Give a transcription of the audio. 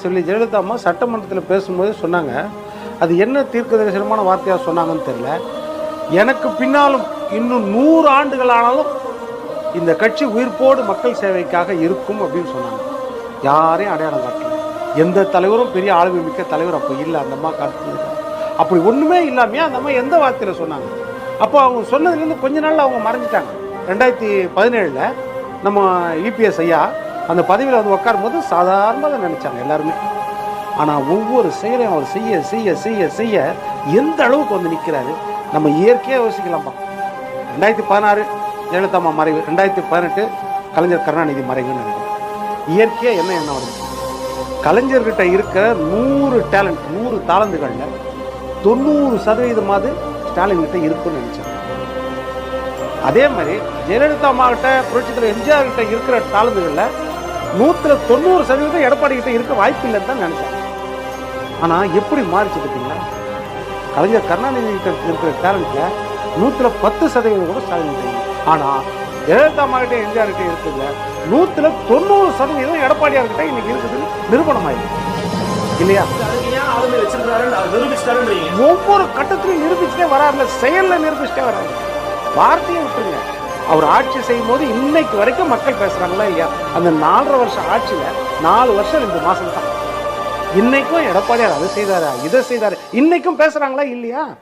சொல்லி ஜெயலலிதா அம்மா சட்டமன்றத்தில் பேசும்போது சொன்னாங்க, அது என்ன தீர்க்க தரிசனமான வார்த்தையாக சொன்னாங்கன்னு தெரியல. எனக்கு பின்னாலும் இன்னும் 100 ஆண்டுகள் ஆனாலும் இந்த கட்சி உயிர்ப்போடு மக்கள் சேவைக்காக இருக்கும் அப்படின்னு சொன்னாங்க. யாரையும் அடையாளம் காட்டல. எந்த தலைவரும் பெரிய ஆளுமை மிக்க தலைவர் அப்போ இல்லை. அந்த அம்மா காட்டு அப்படி ஒன்றுமே இல்லாமையா அந்த அம்மா எந்த வார்த்தையில் சொன்னாங்க. அப்போ அவங்க சொன்னதுலேருந்து கொஞ்ச நாளில் அவங்க மறைஞ்சிட்டாங்க. 2017 நம்ம இபிஎஸ் ஐயா அந்த பதவியில் வந்து உட்காரும் போது சாதாரணமாக நினைச்சாங்க எல்லாருமே. ஆனால் ஒவ்வொரு செயலையும் அவர் செய்ய செய்ய செய்ய செய்ய எந்த அளவுக்கு வந்து நிற்கிறாரு நம்ம இயற்கையாக யோசிக்கலாம்ப்பா. 2016 ஜெயலலிதா அம்மா மறைவு, 2018 கலைஞர் கருணாநிதி மறைவுன்னு நினைக்கிறேன். இயற்கையாக என்ன வருது, கலைஞர்கிட்ட இருக்கிற 100 டேலண்ட் 100 தாளந்துகளில் 90% ஸ்டாலின் கிட்ட இருக்குன்னு நினைச்சேன். அதே மாதிரி ஜெயலலிதா அம்மா கிட்ட புரட்சித்தலைவர் எம்ஜிஆர் கிட்ட இருக்கிற தாளந்துகளில் 190% எடப்பாடி கிட்ட இருக்க வாய்ப்பு இல்லைன்னு தான் நினைச்சேன். ஆனால் எப்படி மாறிச்சு பார்த்தீங்களா? கலைஞர் கருணாநிதி கிட்ட இருக்கிற டேலண்ட்ல 110% கூட ஸ்டாலின் கிட்ட. ஆனால் ஜெயலலிதா அம்மா கிட்ட எம்ஜிஆர் கிட்ட இருக்குதுல 190% எடப்பாடியார்கிட்ட இன்னைக்கு இருக்குது நிரூபணம் ஆயிடுச்சு இல்லையா? ஒவ்வொரு கட்டத்திலையும் நிரூபிச்சுட்டே வராருல, செயல்ல நிரூபிச்சுட்டே வராரு. வார்த்தையை விட்டுருங்க, அவர் ஆட்சி செய்யும் போது இன்னைக்கு வரைக்கும் மக்கள் பேசுறாங்களா இல்லையா? அந்த 4.5 வருஷம் ஆட்சியில 4 வருஷம் 2 மாசம் தான் இன்னைக்கும் எடப்பாடியார் அதை செய்தாரா இதை செய்தாரு இன்னைக்கும் பேசுறாங்களா இல்லையா?